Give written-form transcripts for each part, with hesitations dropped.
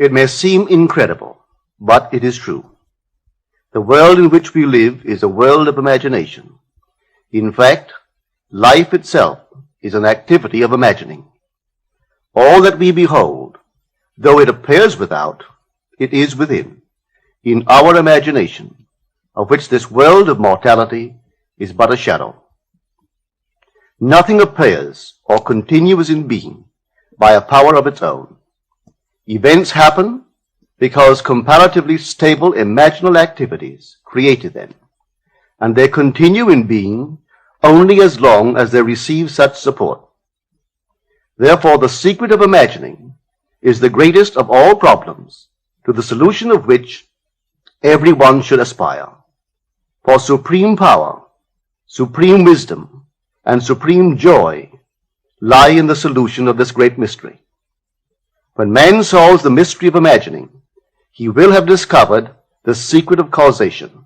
It may seem incredible, but it is true. The world in which we live is a world of imagination. In fact, life itself is an activity of imagining. All that we behold, though it appears without, it is within, in our imagination, of which this world of mortality is but a shadow. Nothing appears or continues in being by a power of its own. Events happen because comparatively stable imaginal activities created them, and they continue in being only as long as they receive such support. Therefore, the secret of imagining is the greatest of all problems, to the solution of which everyone should aspire. For supreme power, supreme wisdom, and supreme joy lie in the solution of this great mystery. When man solves the mystery of imagining, he will have discovered the secret of causation,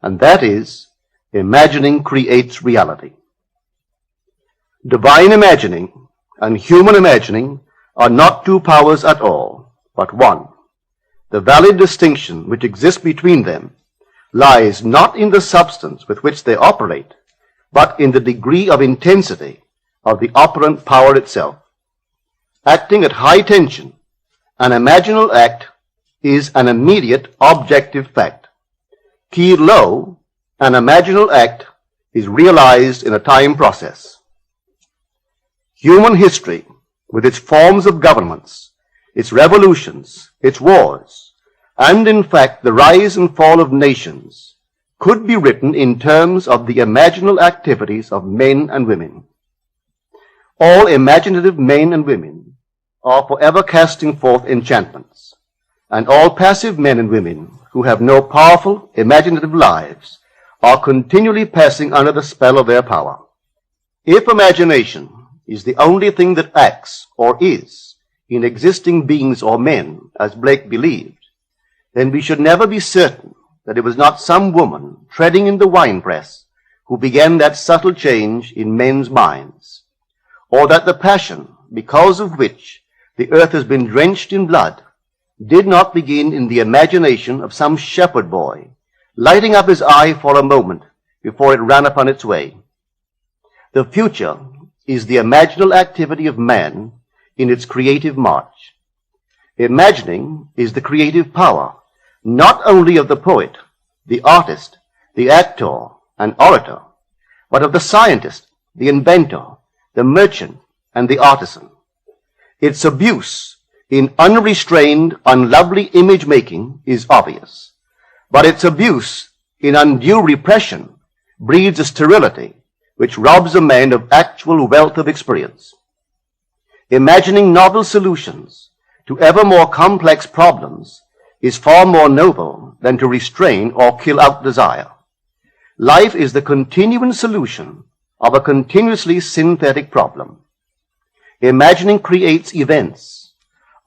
and that is, imagining creates reality. Divine imagining and human imagining are not two powers at all, but one. The valid distinction which exists between them lies not in the substance with which they operate, but in the degree of intensity of the operant power itself. Acting at high tension, an imaginal act is an immediate objective fact. Keyed low, an imaginal act is realized in a time process. Human history, with its forms of governments, its revolutions, its wars, and in fact the rise and fall of nations, could be written in terms of the imaginal activities of men and women. All imaginative men and women are forever casting forth enchantments, and all passive men and women who have no powerful imaginative lives are continually passing under the spell of their power. If imagination is the only thing that acts or is in existing beings or men, as Blake believed, then we should never be certain that it was not some woman treading in the winepress who began that subtle change in men's minds, or that the passion because of which the earth has been drenched in blood did not begin in the imagination of some shepherd boy, lighting up his eye for a moment before it ran upon its way. The future is the imaginal activity of man in its creative march. Imagining is the creative power, not only of the poet, the artist, the actor, and orator, but of the scientist, the inventor, the merchant, and the artisan. Its abuse in unrestrained, unlovely image-making is obvious, but its abuse in undue repression breeds a sterility which robs a man of actual wealth of experience. Imagining novel solutions to ever more complex problems is far more noble than to restrain or kill out desire. Life is the continuing solution of a continuously synthetic problem. Imagining creates events.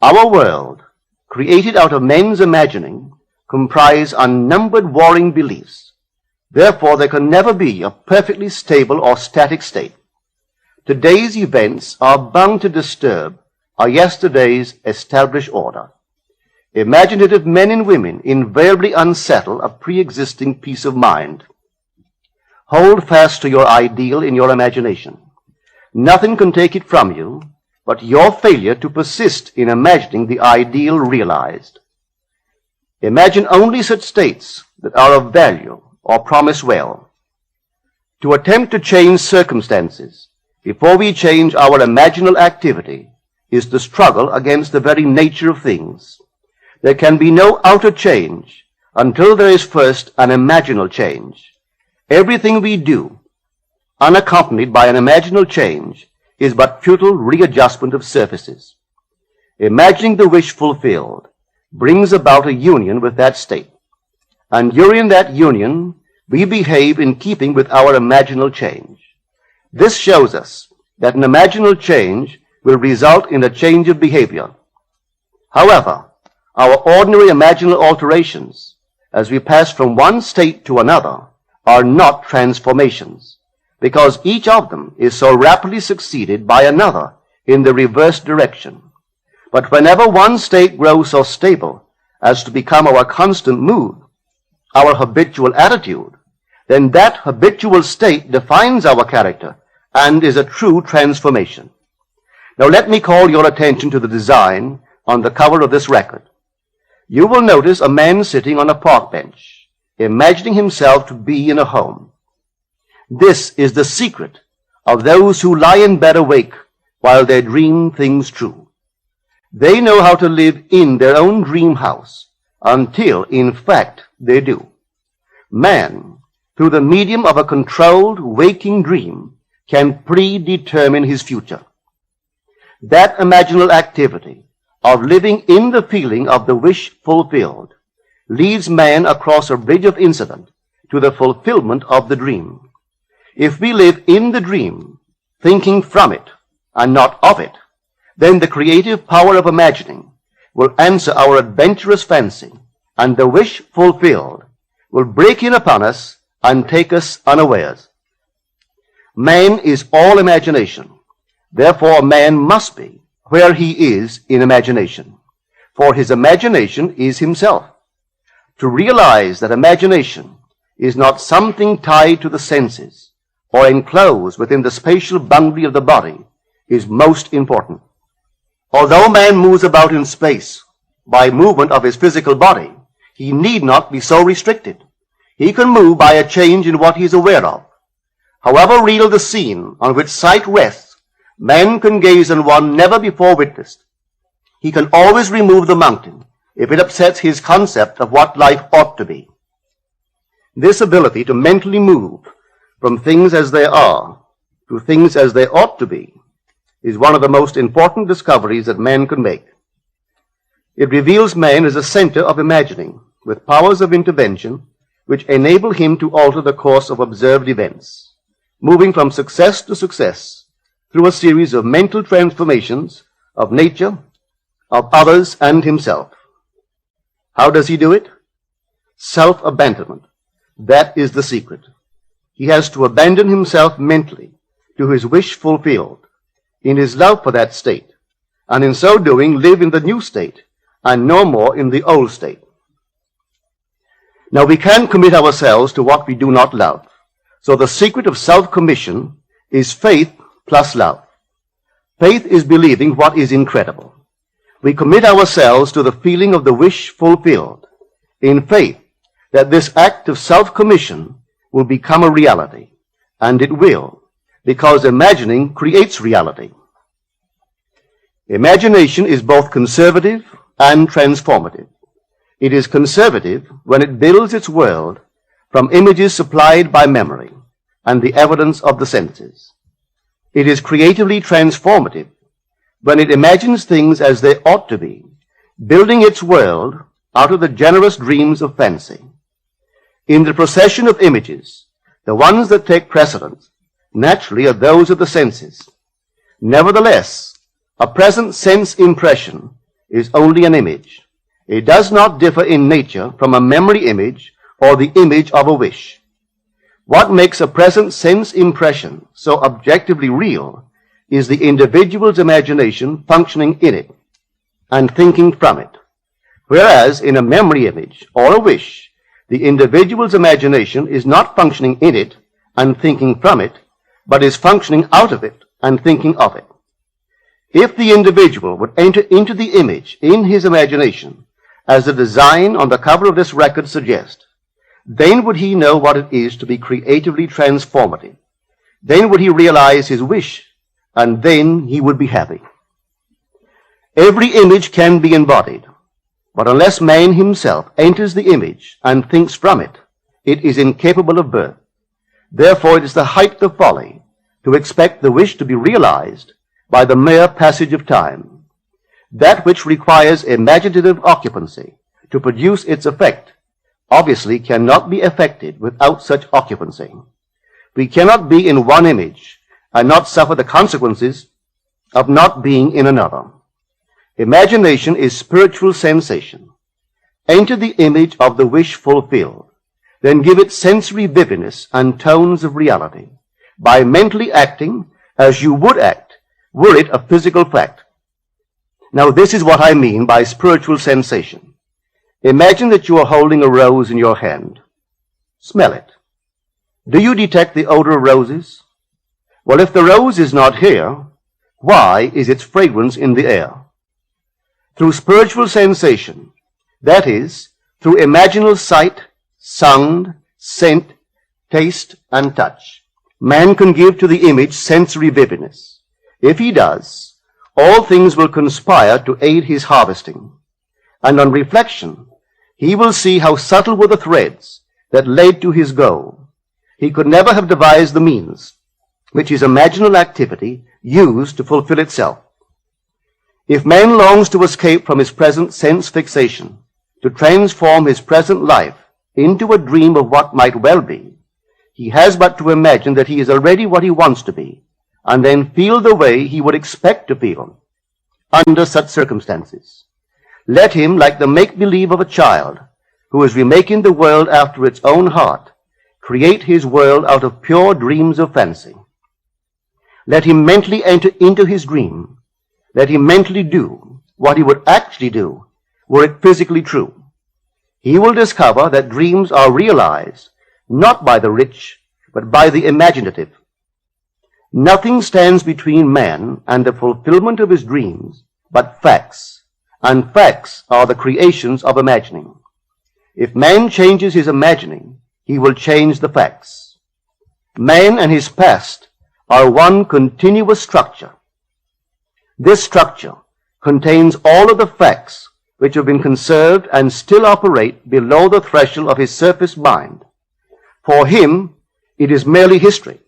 Our world, created out of men's imagining, comprise unnumbered warring beliefs. Therefore, there can never be a perfectly stable or static state. Today's events are bound to disturb our yesterday's established order. Imaginative men and women invariably unsettle a pre-existing peace of mind. Hold fast to your ideal in your imagination. Nothing can take it from you but your failure to persist in imagining the ideal realized. Imagine only such states that are of value or promise well. To attempt to change circumstances before we change our imaginal activity is to struggle against the very nature of things. There can be no outer change until there is first an imaginal change. Everything we do, unaccompanied by an imaginal change, is but futile readjustment of surfaces. Imagining the wish fulfilled brings about a union with that state, and during that union we behave in keeping with our imaginal change. This shows us that an imaginal change will result in a change of behavior. However, our ordinary imaginal alterations, as we pass from one state to another, are not transformations, because each of them is so rapidly succeeded by another in the reverse direction. But whenever one state grows so stable as to become our constant mood, our habitual attitude, then that habitual state defines our character and is a true transformation. Now let me call your attention to the design on the cover of this record. You will notice a man sitting on a park bench, imagining himself to be in a home. This is the secret of those who lie in bed awake while they dream things true. They know how to live in their own dream house until, in fact, they do. Man, through the medium of a controlled waking dream, can predetermine his future. That imaginal activity of living in the feeling of the wish fulfilled leads man across a bridge of incident to the fulfillment of the dream. If we live in the dream, thinking from it and not of it, then the creative power of imagining will answer our adventurous fancy, and the wish fulfilled will break in upon us and take us unawares. Man is all imagination. Therefore, man must be where he is in imagination, for his imagination is himself. To realize that imagination is not something tied to the senses or enclosed within the spatial boundary of the body is most important. Although man moves about in space by movement of his physical body, he need not be so restricted. He can move by a change in what he is aware of. However real the scene on which sight rests, man can gaze on one never before witnessed. He can always remove the mountain if it upsets his concept of what life ought to be. This ability to mentally move from things as they are to things as they ought to be is one of the most important discoveries that man can make. It reveals man as a center of imagining, with powers of intervention which enable him to alter the course of observed events, moving from success to success through a series of mental transformations of nature, of others, and himself. How does he do it? Self-abandonment. That is the secret. He has to abandon himself mentally to his wish fulfilled, in his love for that state, and in so doing live in the new state and no more in the old state. Now we can't commit ourselves to what we do not love. So the secret of self-commission is faith plus love. Faith is believing what is incredible. We commit ourselves to the feeling of the wish fulfilled, in faith that this act of self-commission will become a reality, and it will, because imagining creates reality. Imagination is both conservative and transformative. It is conservative when it builds its world from images supplied by memory and the evidence of the senses. It is creatively transformative when it imagines things as they ought to be, building its world out of the generous dreams of fancy. In the procession of images, the ones that take precedence naturally are those of the senses. Nevertheless, a present sense impression is only an image. It does not differ in nature from a memory image or the image of a wish. What makes a present sense impression so objectively real is the individual's imagination functioning in it and thinking from it, whereas in a memory image or a wish, the individual's imagination is not functioning in it and thinking from it, but is functioning out of it and thinking of it. If the individual would enter into the image in his imagination, as the design on the cover of this record suggests, then would he know what it is to be creatively transformative. Then would he realize his wish, and then he would be happy. Every image can be embodied, but unless man himself enters the image and thinks from it, it is incapable of birth. Therefore, it is the height of folly to expect the wish to be realized by the mere passage of time. That which requires imaginative occupancy to produce its effect obviously cannot be effected without such occupancy. We cannot be in one image and not suffer the consequences of not being in another. Imagination is spiritual sensation. Enter the image of the wish fulfilled, then give it sensory vividness and tones of reality by mentally acting as you would act were it a physical fact. Now this is what I mean by spiritual sensation. Imagine that you are holding a rose in your hand. Smell it. Do you detect the odor of roses? Well, if the rose is not here, why is its fragrance in the air? Through spiritual sensation, that is, through imaginal sight, sound, scent, taste, and touch, man can give to the image sensory vividness. If he does, all things will conspire to aid his harvesting. And on reflection, he will see how subtle were the threads that led to his goal. He could never have devised the means which his imaginal activity used to fulfill itself. If man longs to escape from his present sense fixation, to transform his present life into a dream of what might well be, he has but to imagine that he is already what he wants to be, and then feel the way he would expect to feel under such circumstances. Let him, like the make-believe of a child who is remaking the world after its own heart, create his world out of pure dreams of fancy. Let him mentally enter into his dream. Let him mentally do what he would actually do were it physically true. He will discover that dreams are realized not by the rich, but by the imaginative. Nothing stands between man and the fulfillment of his dreams but facts, and facts are the creations of imagining. If man changes his imagining, he will change the facts. Man and his past are one continuous structure. This structure contains all of the facts which have been conserved and still operate below the threshold of his surface mind. For him, it is merely history.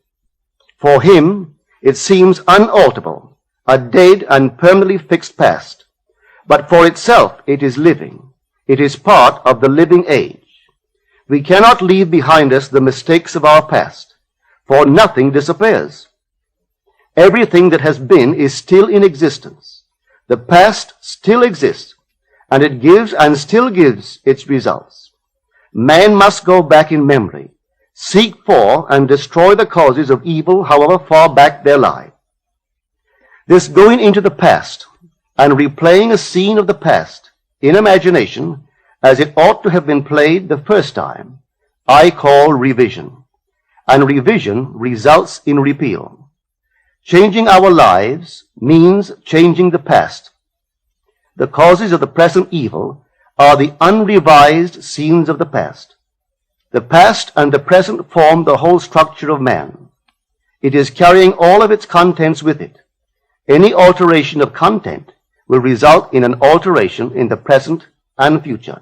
For him, it seems unalterable, a dead and permanently fixed past. But for itself, it is living. It is part of the living age. We cannot leave behind us the mistakes of our past, for nothing disappears. Everything that has been is still in existence. The past still exists, and it gives and still gives its results. Man must go back in memory, seek for and destroy the causes of evil however far back they lie. This going into the past and replaying a scene of the past in imagination as it ought to have been played the first time, I call revision. And revision results in repeal. Changing our lives means changing the past. The causes of the present evil are the unrevised scenes of the past. The past and the present form the whole structure of man. It is carrying all of its contents with it. Any alteration of content will result in an alteration in the present and future.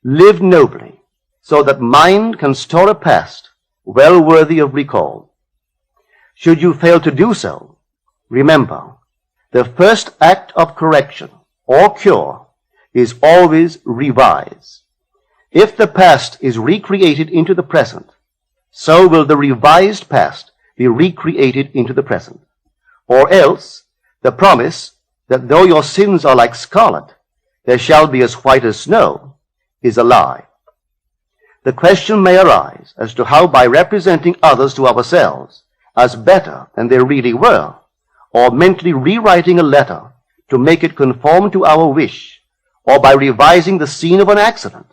Live nobly, so that mind can store a past well worthy of recall. Should you fail to do so, remember, the first act of correction or cure is always revise. If the past is recreated into the present, so will the revised past be recreated into the present. Or else, the promise that though your sins are like scarlet, they shall be as white as snow, is a lie. The question may arise as to how by representing others to ourselves as better than they really were, or mentally rewriting a letter to make it conform to our wish, or by revising the scene of an accident,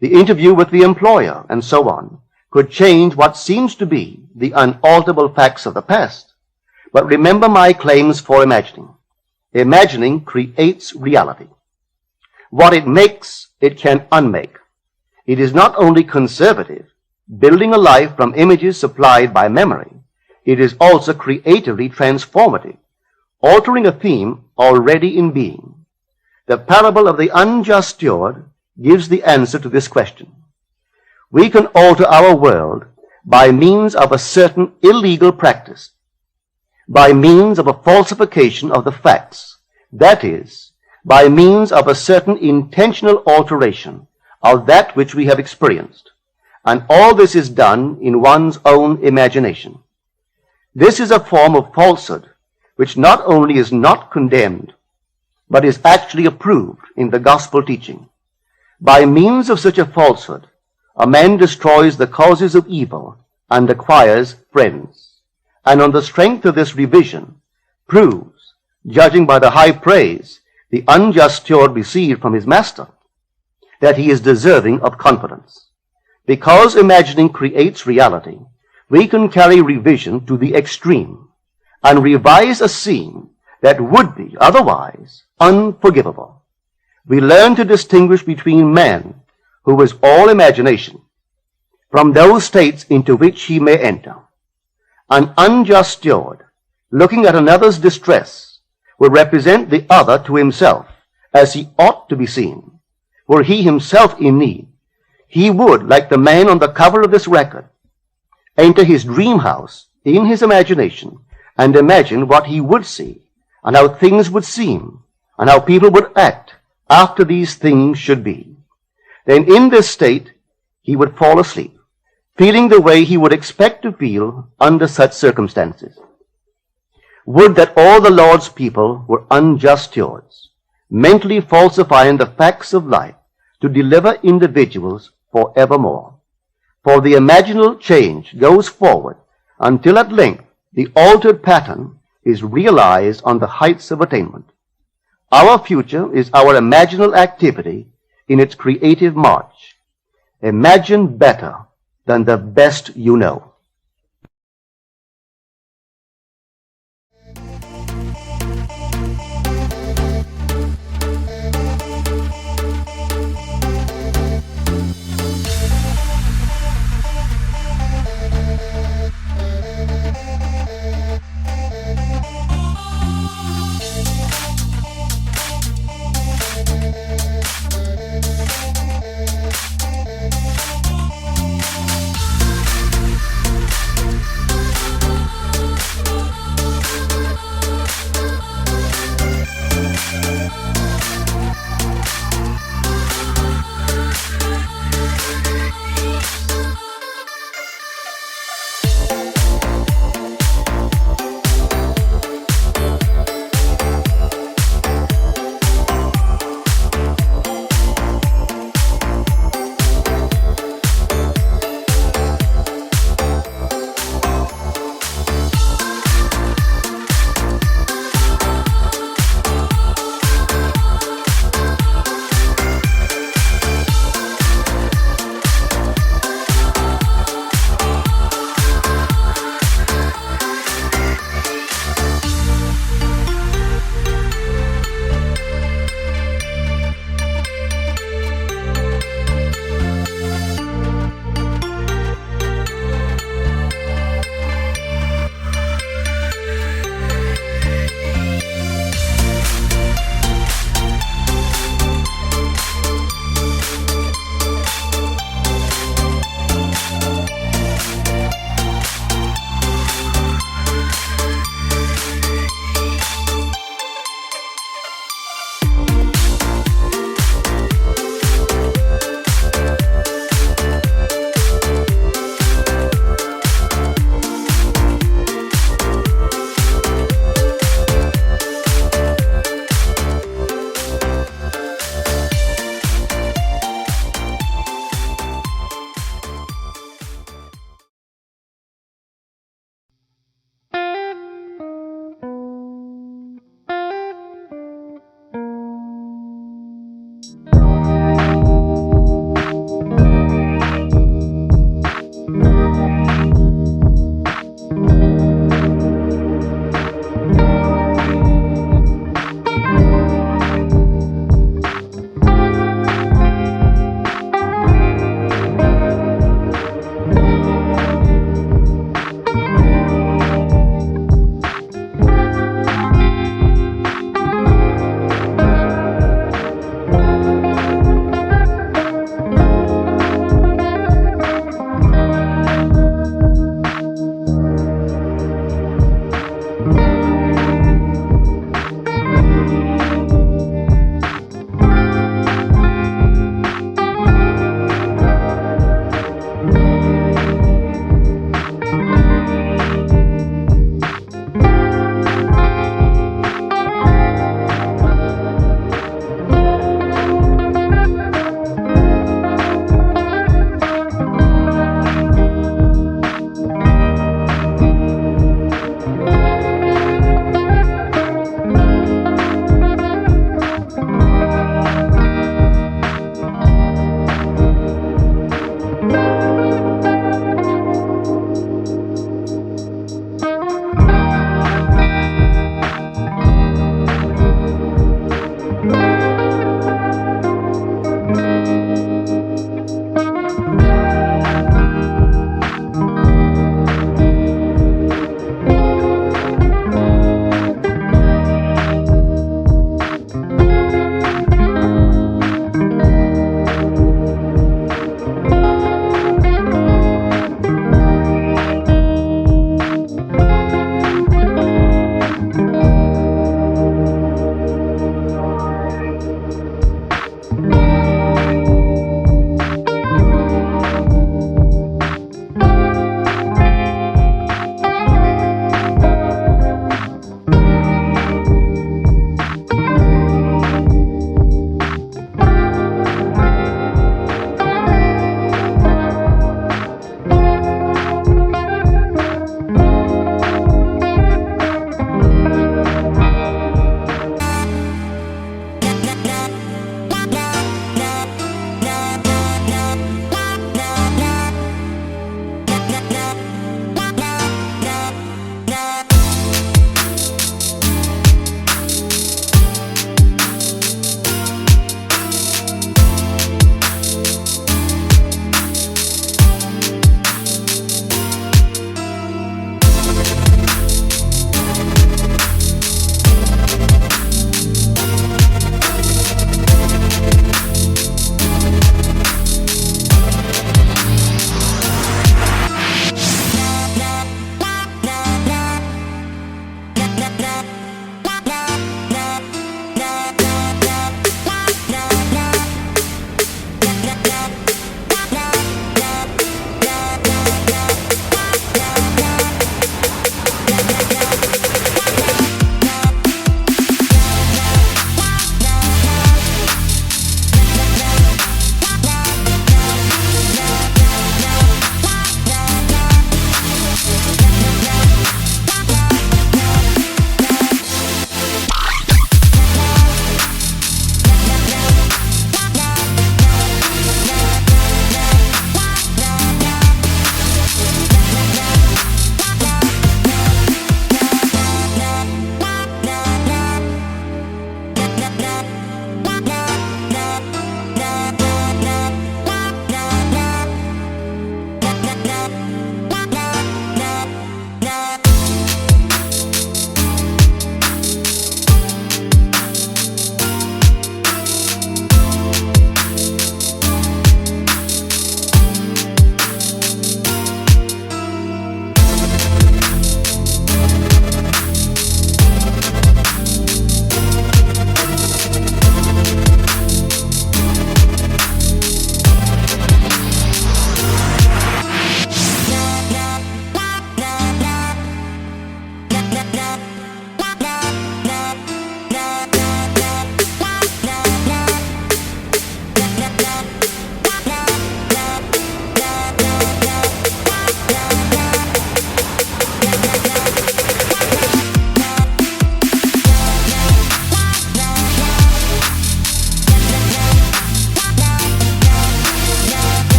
the interview with the employer, and so on, could change what seems to be the unalterable facts of the past. But remember my claims for imagining. Imagining creates reality. What it makes, it can unmake. It is not only conservative, building a life from images supplied by memory. It is also creatively transformative, altering a theme already in being. The parable of the unjust steward gives the answer to this question. We can alter our world by means of a certain illegal practice, by means of a falsification of the facts, that is, by means of a certain intentional alteration of that which we have experienced. And all this is done in one's own imagination. This is a form of falsehood which not only is not condemned, but is actually approved in the gospel teaching. By means of such a falsehood, a man destroys the causes of evil and acquires friends, and on the strength of this revision, proves judging by the high praise the unjust steward received from his master, that he is deserving of confidence. Because imagining creates reality, we can carry revision to the extreme and revise a scene that would be otherwise unforgivable. We learn to distinguish between man, who is all imagination, from those states into which he may enter. An unjust steward, looking at another's distress, will represent the other to himself as he ought to be seen. Were he himself in need, he would, like the man on the cover of this record, enter his dream house in his imagination and imagine what he would see and how things would seem and how people would act after these things should be. Then in this state he would fall asleep, feeling the way he would expect to feel under such circumstances. Would that all the Lord's people were unjust stewards, mentally falsifying the facts of life to deliver individuals forevermore. For the imaginal change goes forward until at length the altered pattern is realized on the heights of attainment. Our future is our imaginal activity in its creative march. Imagine better than the best you know.